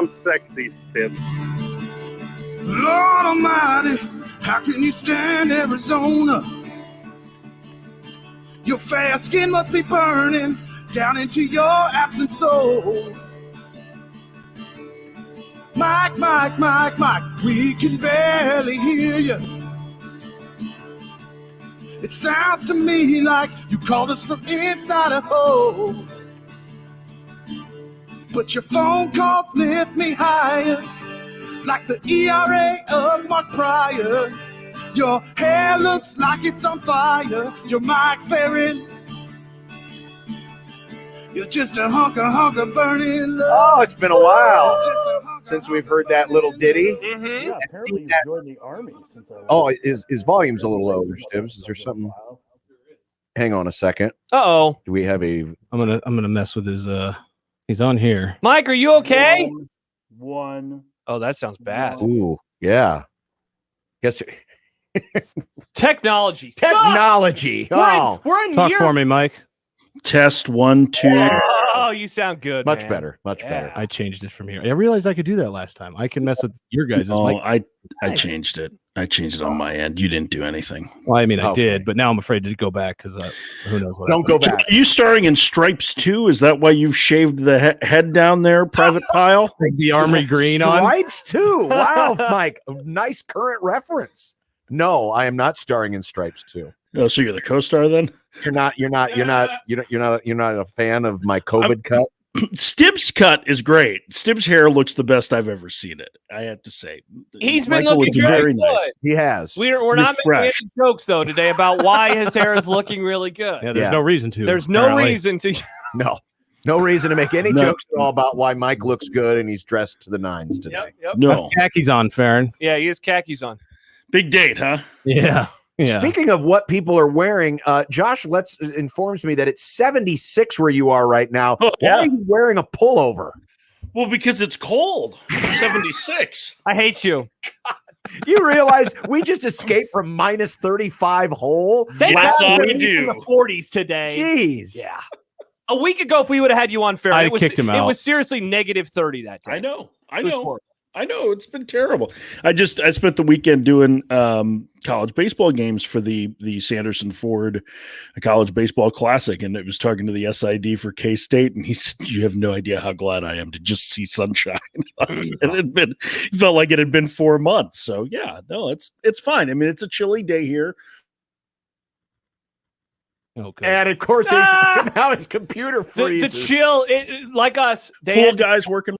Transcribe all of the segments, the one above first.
Sexy Tim. Lord Almighty, how can you stand Arizona? Your fair skin must be burning down into your absent soul. Mike, Mike, Mike, Mike, we can barely hear you. It sounds to me like you called us from inside a hole. But your phone calls lift me higher, like the ERA of Mark Pryor. Your hair looks like it's on fire. You're Mike Ferrin. You're just a hunk of burning love. Oh, it's been a while since we've heard that little ditty. Mm-hmm. Yeah, apparently you joined the army since I his volume's a little low, Stibbs. Is there something? Hang on a second. Uh-oh. Do we have a? I'm gonna mess with his. He's on here. Mike, are you okay? One. Oh, that sounds bad. Ooh, yeah. Guess Technology. technology. Oh, We're in Talk year. for me, Mike. Test 1, 2. Oh, you sound good. much man. better. Much better. I changed it from here. I realized I could do that last time. I can mess with your guys' Oh, mic. I Nice. changed it. I changed it on my end. You didn't do anything. Well, I mean, I Okay. did, but now I'm afraid to go back because who knows what. Don't go back. Are you starring in Stripes too? Is that why you've shaved the head down there, Private Pile? The armory green on. Stripes too. Wow, Mike, a nice current reference. No, I am not starring in Stripes too. Oh, so you're the co-star then? You're not a fan of my COVID cut. Stibbs' cut is great. Stibbs' hair looks the best I've ever seen it. I have to say, He's been Michael, looking it's very very good. nice. He has. We're You're not making fresh. any jokes though today about why his hair is looking really good. Yeah, there's Yeah. no reason to. There's no apparently. reason to. No reason to make any No. jokes at all about why Mike looks good and he's dressed to the nines today. Yep. No, Have khakis on, Ferrin. Yeah, he has khakis on. big date, huh? Yeah. Yeah. Speaking of what people are wearing, Josh informs me that it's 76 where you are right now. Oh, Why yeah. are you wearing a pullover? Well, because it's cold. 76. I hate you. You realize we just escaped from minus 35 hole? Thank Yes, God we we're do. in the 40s today. Jeez. Yeah. A week ago, if we would have had you on fair, I'd it was kicked him It out. was seriously negative 30 that day. I know. It was horrible. I know. It's been terrible. I spent the weekend doing college baseball games for the Sanderson Ford College Baseball Classic, and it was talking to the SID for K-State, and he said, "You have no idea how glad I am to just see sunshine." It felt like it had been 4 months. So yeah, no, it's fine. I mean, it's a chilly day here. Okay. And of course, now his computer The freezes. chill, like us, they Pool had, guys working.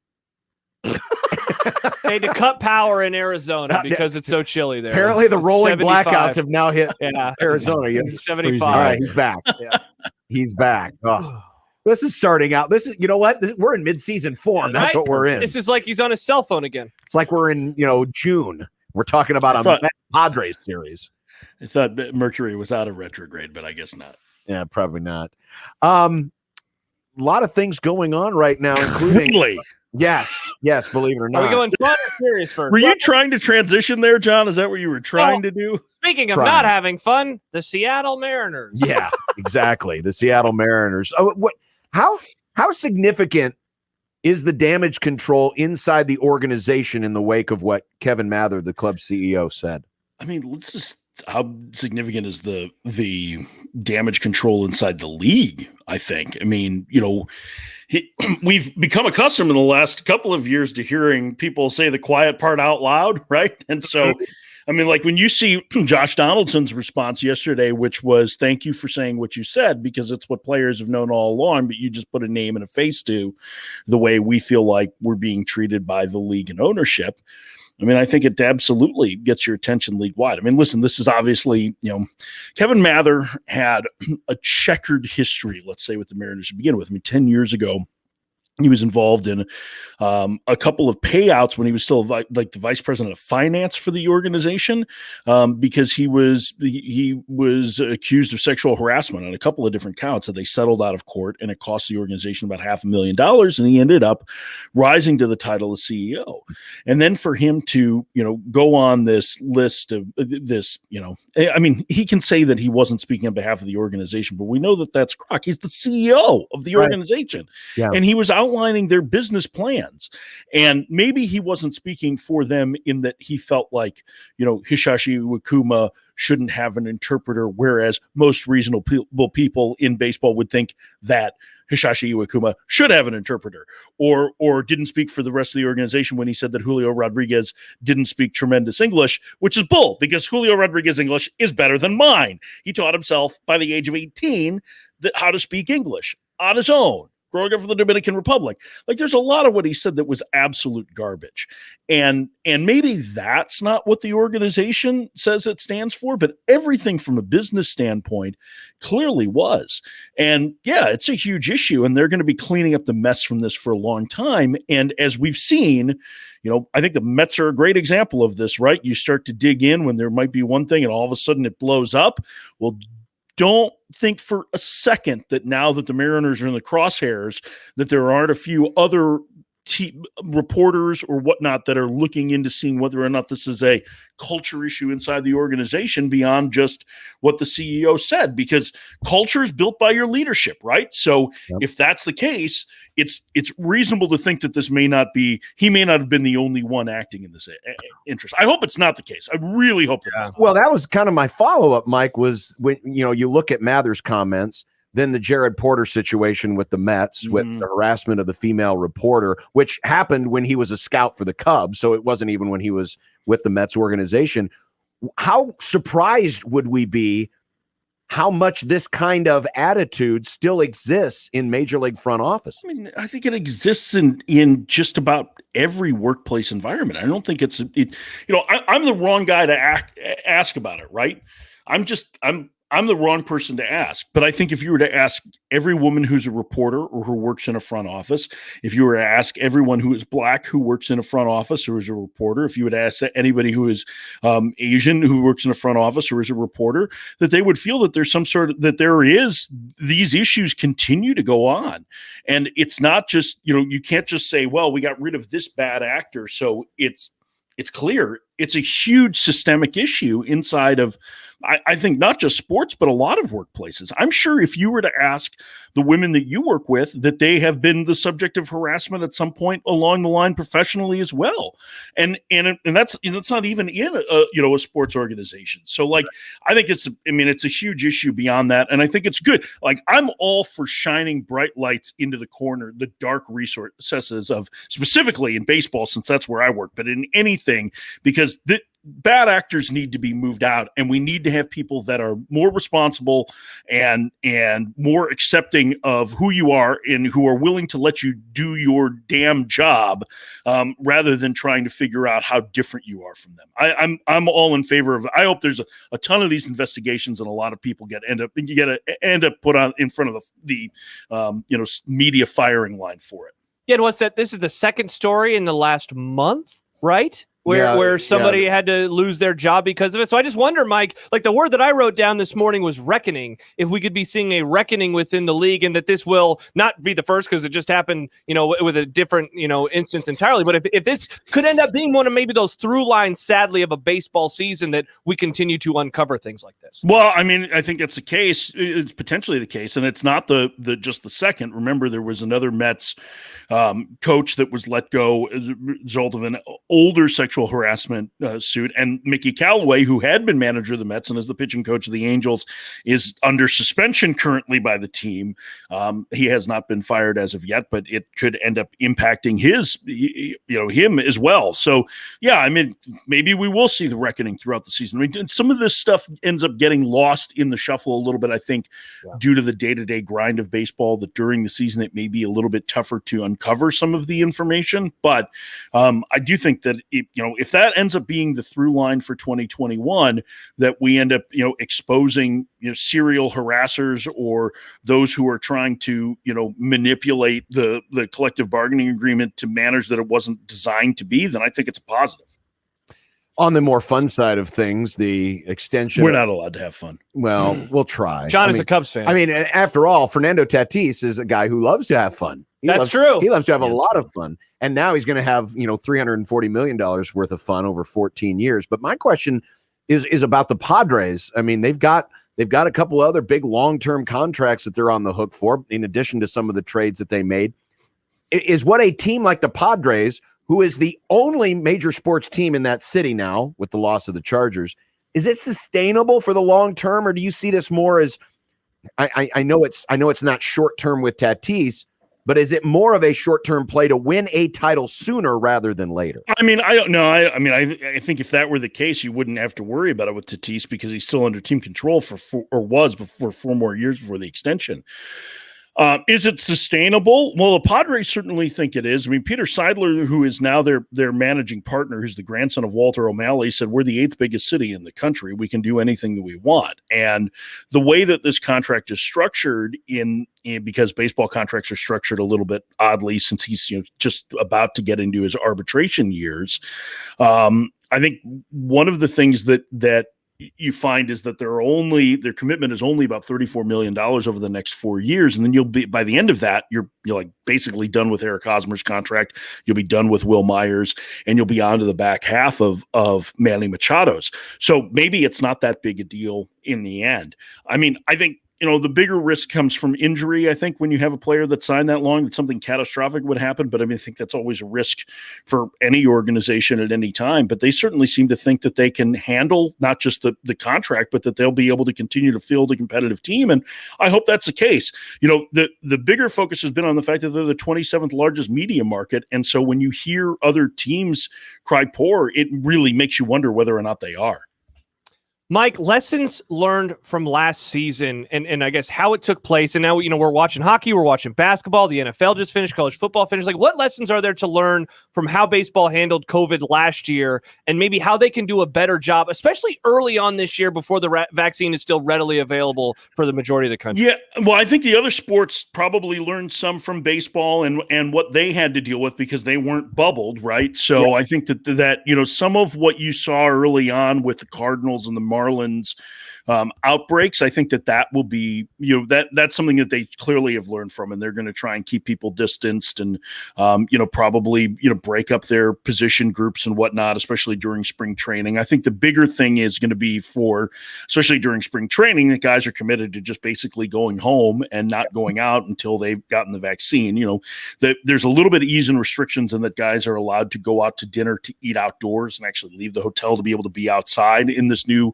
they had to cut power in Arizona because it's so chilly there. Apparently, the It's rolling 75. blackouts have now hit Yeah, Arizona. Yeah. 75. All right, he's back. Yeah. He's back. Oh. This is starting out. You know what? We're in mid-season form. That's Right? what we're in. This is like he's on his cell phone again. It's like we're in, June. We're talking about a Mets Padres series. I thought Mercury was out of retrograde, but I guess not. Yeah, probably not. A lot of things going on right now, including Really? yes, believe it or Are not. we going fun or serious first? Were you trying to transition there, John? Is that what you were trying to do? Speaking of Trying. not having fun, the Seattle Mariners. Yeah, exactly. The Seattle Mariners. How significant is the damage control inside the organization in the wake of what Kevin Mather, the club CEO, said? I mean, how significant is the damage control inside the league? I think. I mean, we've become accustomed in the last couple of years to hearing people say the quiet part out loud, right? And so, I mean, like when you see Josh Donaldson's response yesterday, which was "Thank you for saying what you said," because it's what players have known all along, but you just put a name and a face to the way we feel like we're being treated by the league and ownership. I mean, I think it absolutely gets your attention league-wide. I mean, listen, this is obviously, Kevin Mather had a checkered history, let's say, with the Mariners to begin with. I mean, 10 years ago, he was involved in a couple of payouts when he was still like the vice president of finance for the organization, because he was accused of sexual harassment on a couple of different counts that they settled out of court, and it cost the organization about $500,000. And he ended up rising to the title of CEO. And then for him to, go on this list of this, I mean, he can say that he wasn't speaking on behalf of the organization, but we know that that's crock. He's the CEO of the organization. Yeah. And he was out outlining their business plans. And maybe he wasn't speaking for them in that he felt like, Hisashi Iwakuma shouldn't have an interpreter, whereas most reasonable people in baseball would think that Hisashi Iwakuma should have an interpreter, or didn't speak for the rest of the organization when he said that Julio Rodriguez didn't speak tremendous English, which is bull, because Julio Rodriguez English is better than mine. He taught himself by the age of 18 how to speak English on his own, growing up from the Dominican Republic. Like, there's a lot of what he said that was absolute garbage. And maybe that's not what the organization says it stands for, but everything from a business standpoint clearly was. And yeah, it's a huge issue, and they're going to be cleaning up the mess from this for a long time. And as we've seen, I think the Mets are a great example of this, right? You start to dig in when there might be one thing and all of a sudden it blows up. Well, don't think for a second that now that the Mariners are in the crosshairs, that there aren't a few other reporters or whatnot that are looking into seeing whether or not this is a culture issue inside the organization beyond just what the CEO said, because culture is built by your leadership, right? So if that's the case, it's reasonable to think that he may not have been the only one acting in this interest. I hope it's not the case. I really hope that it's not. Well, that was kind of my follow-up, Mike, was when, you look at Mather's comments, then the Jared Porter situation with the Mets, with the harassment of the female reporter, which happened when he was a scout for the Cubs. So it wasn't even when he was with the Mets organization. How surprised would we be how much this kind of attitude still exists in Major League front office? I mean, I think it exists in just about every workplace environment. I don't think I'm the wrong guy to ask about it, right? I'm the wrong person to ask. But I think if you were to ask every woman who's a reporter or who works in a front office, if you were to ask everyone who is Black who works in a front office or is a reporter, if you would ask anybody who is Asian who works in a front office or is a reporter, that they would feel that there's these issues continue to go on. And it's not just, you can't just say, well, we got rid of this bad actor, so it's clear. It's a huge systemic issue inside of, I think, not just sports, but a lot of workplaces. I'm sure if you were to ask the women that you work with, that they have been the subject of harassment at some point along the line professionally as well. And that's not even in a sports organization. So I think it's a huge issue beyond that. And I think it's good. Like, I'm all for shining bright lights into the dark recesses of, specifically in baseball, since that's where I work, but in anything, because bad actors need to be moved out, and we need to have people that are more responsible and more accepting of who you are and who are willing to let you do your damn job, rather than trying to figure out how different you are from them. I'm all in favor of. I hope there's a ton of these investigations, and a lot of people end up put on in front of the media firing line for it. Yeah, and what's that? This is the second story in the last month, right? Where somebody had to lose their job because of it. So I just wonder, Mike, like the word that I wrote down this morning was reckoning. If we could be seeing a reckoning within the league, and that this will not be the first because it just happened, with a different, instance entirely. But if this could end up being one of maybe those through lines, sadly, of a baseball season, that we continue to uncover things like this. Well, I mean, I think it's the case. It's potentially the case, and it's not just the second. Remember, there was another Mets coach that was let go as a result of an older sexual harassment suit, and Mickey Callaway, who had been manager of the Mets and is the pitching coach of the Angels, is under suspension currently by the team. He has not been fired as of yet, but it could end up impacting him as well. So yeah, I mean, maybe we will see the reckoning throughout the season. I mean, some of this stuff ends up getting lost in the shuffle a little bit, I think, due to the day-to-day grind of baseball, that during the season it may be a little bit tougher to uncover some of the information. But I do think that if that ends up being the through line for 2021, that we end up, exposing, serial harassers or those who are trying to, manipulate the collective bargaining agreement to manners that it wasn't designed to be, then I think it's a positive. On the more fun side of things, the extension. We're not allowed to have fun. Well, we'll try. John is a Cubs fan. I mean, after all, Fernando Tatis is a guy who loves to have fun. That's true. He loves to have a lot of fun. And now he's going to have, $340 million worth of fun over 14 years. But my question is about the Padres. I mean, they've got a couple other big long-term contracts that they're on the hook for, in addition to some of the trades that they made. is what a team like the Padres, who is the only major sports team in that city now with the loss of the Chargers, is it sustainable for the long term, or do you see this more as I know it's not short term with Tatis, but is it more of a short term play to win a title sooner rather than later? I mean, I don't know. I think if that were the case, you wouldn't have to worry about it with Tatis because he's still under team control for 4 more years before the extension. Is it sustainable? Well, the Padres certainly think it is. I mean, Peter Seidler, who is now their managing partner, who's the grandson of Walter O'Malley, said, we're the 8th biggest city in the country. We can do anything that we want. And the way that this contract is structured because baseball contracts are structured a little bit oddly since he's just about to get into his arbitration years. I think one of the things that you find is that their commitment is only about $34 million over the next 4 years. And then you'll be, by the end of that, you're like basically done with Eric Hosmer's contract. You'll be done with Will Myers, and you'll be on to the back half of Manny Machado's. So maybe it's not that big a deal in the end. I mean, I think, the bigger risk comes from injury. I think when you have a player that's signed that long, that something catastrophic would happen. But I mean, I think that's always a risk for any organization at any time. But they certainly seem to think that they can handle not just the contract, but that they'll be able to continue to field a competitive team. And I hope that's the case. The bigger focus has been on the fact that they're the 27th largest media market. And so when you hear other teams cry poor, it really makes you wonder whether or not they are. Mike, lessons learned from last season and I guess how it took place. And now, we're watching hockey, we're watching basketball, the NFL just finished, college football finished. Like, what lessons are there to learn from how baseball handled COVID last year and maybe how they can do a better job, especially early on this year before the vaccine is still readily available for the majority of the country? Yeah, well, I think the other sports probably learned some from baseball and what they had to deal with because they weren't bubbled, right? So yeah. I think that some of what you saw early on with the Cardinals and the Marlins outbreaks, I think that will be, that's something that they clearly have learned from, and they're going to try and keep people distanced and, probably, break up their position groups and whatnot, especially during spring training. I think the bigger thing is going to be especially during spring training, that guys are committed to just basically going home and not going out until they've gotten the vaccine. There's a little bit of ease and restrictions in that guys are allowed to go out to dinner, to eat outdoors, and actually leave the hotel to be able to be outside in this new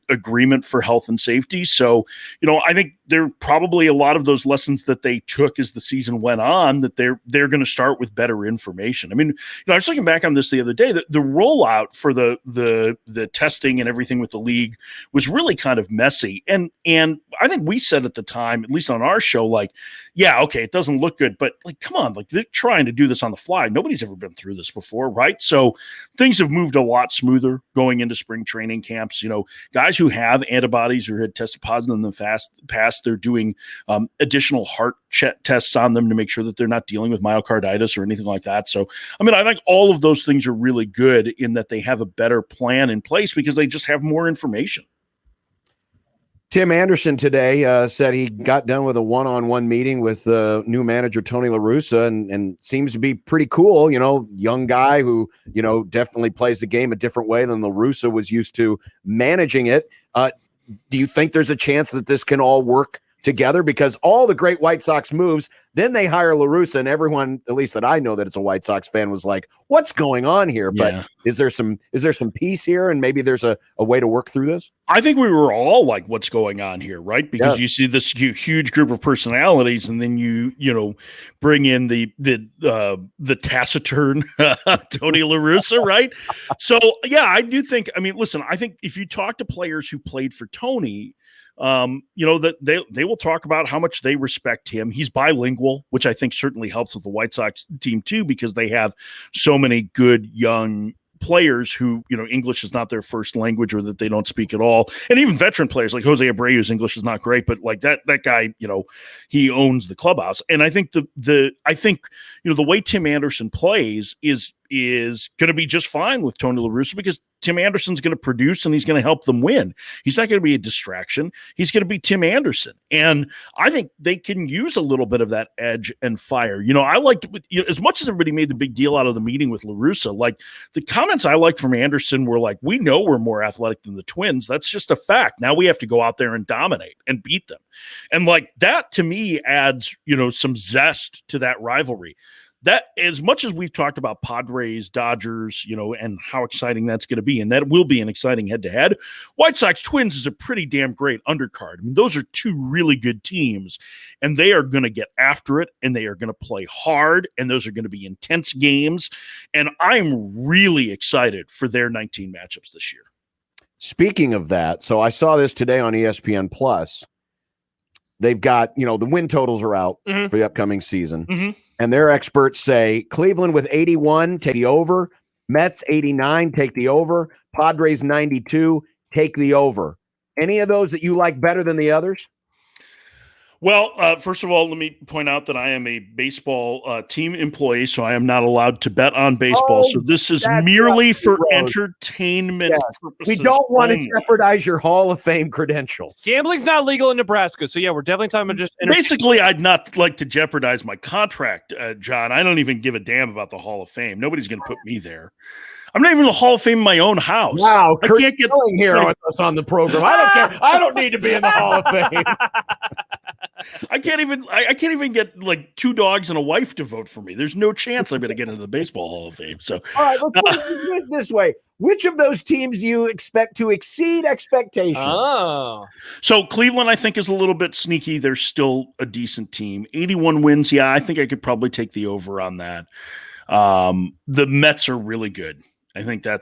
agreement for health and safety. So, I think there are probably a lot of those lessons that they took as the season went on that they're going to start with better information. I mean, I was looking back on this the other day, the rollout for the testing and everything with the league was really kind of messy. And I think we said at the time, at least on our show, like, yeah, okay, it doesn't look good, but like, come on, like they're trying to do this on the fly. Nobody's ever been through this before, right? So things have moved a lot smoother going into spring training camps. Guys who have antibodies or had tested positive in the past, they're doing additional heart tests on them to make sure that they're not dealing with myocarditis or anything like that. So, I mean, I think all of those things are really good in that they have a better plan in place because they just have more information. Tim Anderson today said he got done with a one-on-one meeting with new manager Tony La Russa and seems to be pretty cool. Young guy who, definitely plays the game a different way than La Russa was used to managing it. Do you think there's a chance that this can all work together? Because all the great White Sox moves, then they hire La Russa, and everyone, at least that I know that it's a White Sox fan, was like, what's going on here? Yeah. But is there some peace here, and maybe there's a way to work through this? I think we were all like, what's going on here, right? Because you see this huge group of personalities, and then you bring in the taciturn Tony La Russa, right? So yeah, I do think. I mean, listen, I think if you talk to players who played for Tony, that they will talk about how much they respect him. He's bilingual, which I think certainly helps with the White Sox team too, because they have so many good young players who, English is not their first language or that they don't speak at all. And even veteran players like Jose Abreu's English is not great, but like that guy, he owns the clubhouse. And I think the way Tim Anderson plays is is going to be just fine with Tony La Russa because Tim Anderson's going to produce and he's going to help them win. He's not going to be a distraction. He's going to be Tim Anderson. And I think they can use a little bit of that edge and fire. I liked, as much as everybody made the big deal out of the meeting with La Russa, like the comments I liked from Anderson were like, we know we're more athletic than the Twins. That's just a fact. Now we have to go out there and dominate and beat them. And like that to me adds, some zest to that rivalry. That, as much as we've talked about Padres, Dodgers, and how exciting that's going to be, and that will be an exciting head-to-head, White Sox Twins is a pretty damn great undercard. I mean, those are two really good teams, and they are going to get after it, and they are going to play hard, and those are going to be intense games, and I'm really excited for their 19 matchups this year. Speaking of that, so I saw this today on ESPN Plus. They've got, the win totals are out for the upcoming season. And their experts say Cleveland with 81, take the over. Mets 89, take the over. Padres 92, take the over. Any of those that you like better than the others? Well, first of all, let me point out that I am a baseball team employee, so I am not allowed to bet on baseball. So this is merely for entertainment purposes. We don't want to jeopardize your Hall of Fame credentials. Gambling's not legal in Nebraska, so yeah, we're definitely talking about just basically. I'd not like to jeopardize my contract, John. I don't even give a damn about the Hall of Fame. Nobody's going to put me there. I'm not even the Hall of Fame in my own house. Wow, I can't get here with us on the program. I don't care. I don't need to be in the Hall of Fame. I can't even get like 2 dogs and a wife to vote for me. There's no chance I'm going to get into the Baseball Hall of Fame. So, all right, let's put it this way. Which of those teams do you expect to exceed expectations? Oh. So Cleveland, I think, is a little bit sneaky. They're still a decent team. 81 wins. Yeah, I think I could probably take the over on that. The Mets are really good. I think I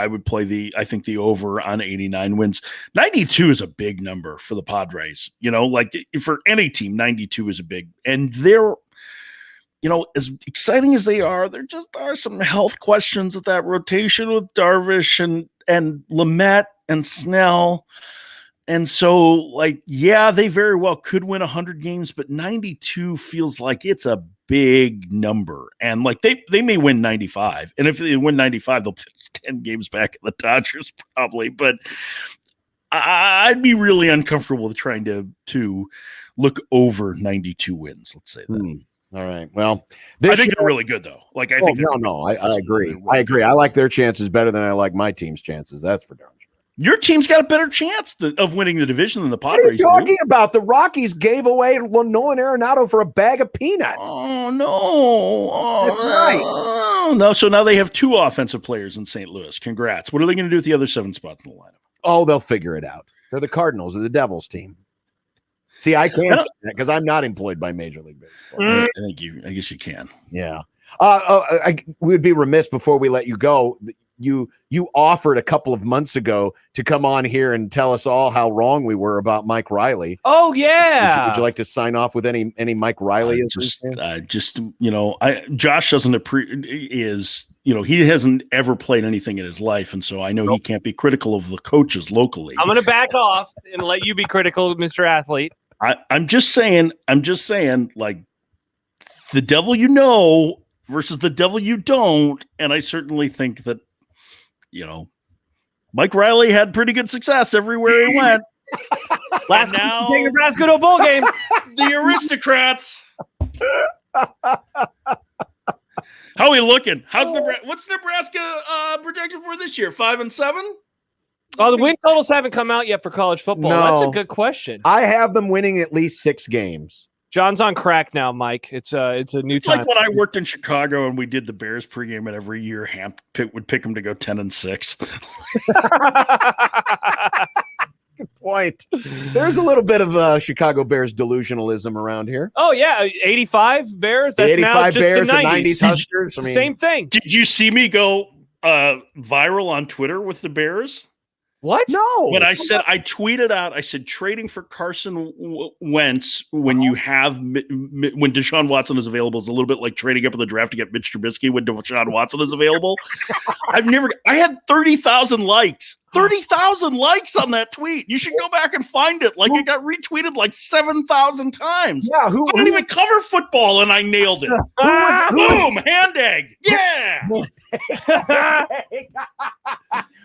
would play the over on 89 wins. 92 is a big number for the Padres. Like for any team, 92 is a big, and they're, as exciting as they are, there just are some health questions with that rotation with Darvish and Lamet and Snell. And so, like, yeah, they very well could win 100 games, but 92 feels like it's a big number. And, like, they may win 95. And if they win 95, they'll put 10 games back at the Dodgers probably. But I'd be really uncomfortable with trying to look over 92 wins, let's say that. All right. Well, I think they're really good, though. Like, I think I agree. I agree. I like their chances better than I like my team's chances. That's for darn sure. Your team's got a better chance of winning the division than the Padres. What are you talking about? The Rockies gave away Nolan Arenado for a bag of peanuts. Oh, no. Oh, no. So now they have 2 offensive players in St. Louis. Congrats. What are they going to do with the other 7 spots in the lineup? Oh, they'll figure it out. They're the Cardinals. They're the Devils team. See, I can't say that because I'm not employed by Major League Baseball. I guess you can. Yeah. We'd be remiss before we let you go. You offered a couple of months ago to come on here and tell us all how wrong we were about Mike Riley. Oh yeah. Would you like to sign off with any Mike Riley? Josh doesn't he hasn't ever played anything in his life, and so I know he can't be critical of the coaches locally. I'm going to back off and let you be critical of Mr. Athlete. I'm just saying, like the devil you know versus the devil you don't, and I certainly think that. Mike Riley had pretty good success everywhere he went. Last now, take Nebraska to a bowl game. The aristocrats. How are we looking? What's Nebraska projection for this year? 5-7? Oh, the win totals haven't come out yet for college football. No. That's a good question. I have them winning at least 6 games. John's on crack now, Mike. It's a new time. Like when I worked in Chicago and we did the Bears pregame, and every year Hamp would pick them to go 10-6. Good point. There's a little bit of Chicago Bears delusionalism around here. Oh yeah, 85 Bears. That's 85 now just Bears, the 90s. Huskers. Same thing. Did you see me go viral on Twitter with the Bears? What? No. When I tweeted out, I said trading for Carson Wentz when you have when Deshaun Watson is available is a little bit like trading up in the draft to get Mitch Trubisky when Deshaun Watson is available. I had 30,000 likes 30,000 likes on that tweet. You should go back and find it. Like it got retweeted like 7,000 times. Yeah, I don't even cover football, and I nailed it. Boom, hand egg. Yeah.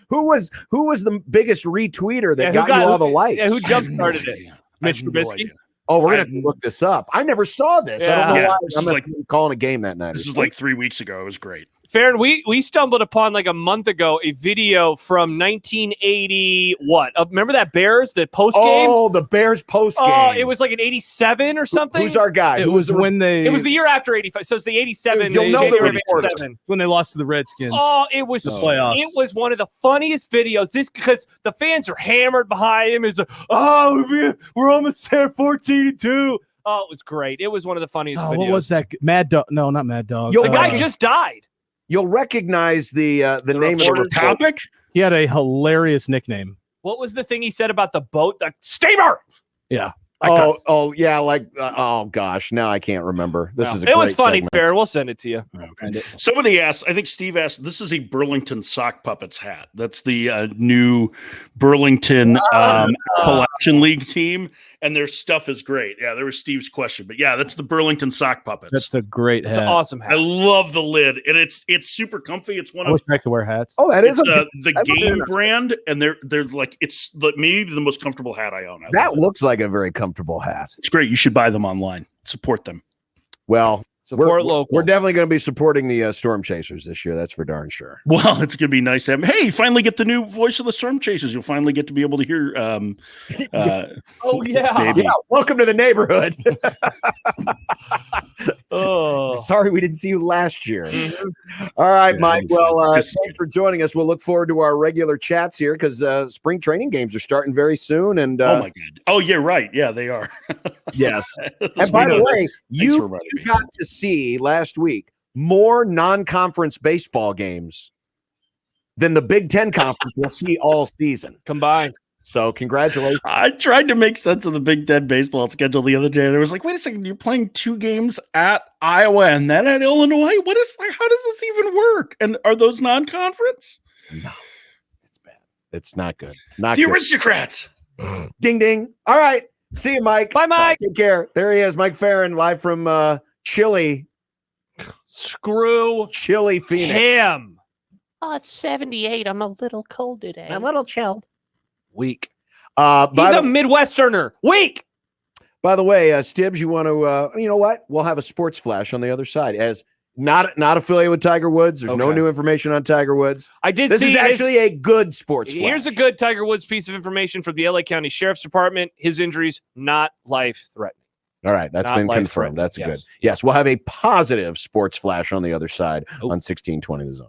Who was the biggest retweeter that got you all the likes? Yeah, who jump started it? Mitch No Trubisky. idea. Oh, we're gonna have to look this up. I never saw this. I don't know Yeah. why. This I'm is like like- calling a game that night. This was like 3 weeks ago. It was great. Farron, we stumbled upon like a month ago a video from 1980. What? Remember that Bears, the post game? Oh, the Bears post game. Oh, it was like an 87 or something. Who's our guy? It was when they. It was the year after 85. So it's the 87. You'll know the January of report. 87. when they lost to the Redskins. Oh, it was The playoffs. It was one of the funniest videos. This because the fans are hammered behind him. It's like, oh, we're almost there, 14-2. Oh, it was great. It was one of the funniest videos. What was that? Mad Dog? No, not Mad Dog. Yo, The guy Uh, just died. You'll recognize the name of Sort the of topic. He had a hilarious nickname. What was the thing he said about the boat? The steamer. Yeah. Oh yeah, like oh gosh, now I can't remember. This is a It was great funny, segment. Farron. We'll send it to you. Okay. Somebody asked, I think Steve asked, this is a Burlington Sock Puppets hat. That's the new Burlington Appalachian League team, and their stuff is great. Yeah, there was Steve's question, but yeah, that's the Burlington Sock Puppets. That's a great It's hat. an awesome I hat. love the lid, and it's super comfy. It's one I of wish I could wear hats. Oh, that is it's, a, the I've seen Game it. brand, and they're like maybe the most comfortable hat I own. I that love it. looks like a very comfortable hat. It's great. You should buy them online. Support them. Well, Support local. We're definitely going to be supporting the Storm Chasers this year. That's for darn sure. Well, it's going to be nice to have. Hey, you finally get the new voice of the Storm Chasers. You'll finally get to be able to hear. Oh yeah. Maybe. Yeah, welcome to the neighborhood. Oh. Sorry we didn't see you last year. All right, Yeah, Mike. I'm fine. Well, Just- thanks for joining us. We'll look forward to our regular chats here because spring training games are starting very soon. And Oh my god! Oh yeah, right. Yeah, they are. yes. Let's And by be the honest. way, Thanks you for reminding me. got to see last week more non-conference baseball games than the Big Ten conference will see all season. Combined. So congratulations. I tried to make sense of the Big Ten baseball schedule the other day, and I was like, "Wait a second! You're playing 2 games at Iowa and then at Illinois. What is like? How does this even work? And are those non-conference? No, it's bad. It's not good. Not The good. aristocrats." Ding ding. All right. See you, Mike. Bye, Mike. Take care. There he is, Mike Ferrin, live from Chile, Screw Phoenix. him. Oh, it's 78. I'm a little cold today. A little chilled. Weak. By He's a the, Midwesterner. Weak. by the way, Stibbs, you want to? You know what? We'll have a sports flash on the other side. As not affiliated with Tiger Woods. There's no Okay. new information on Tiger Woods. I did This see is actually a good sports flash. Here's a good Tiger Woods piece of information from the LA County Sheriff's Department. His injuries not life threatening. All right, that's Not been life confirmed. threatening. That's Yes. good. Yes, we'll have a positive sports flash on the other side on 1620 The Zone.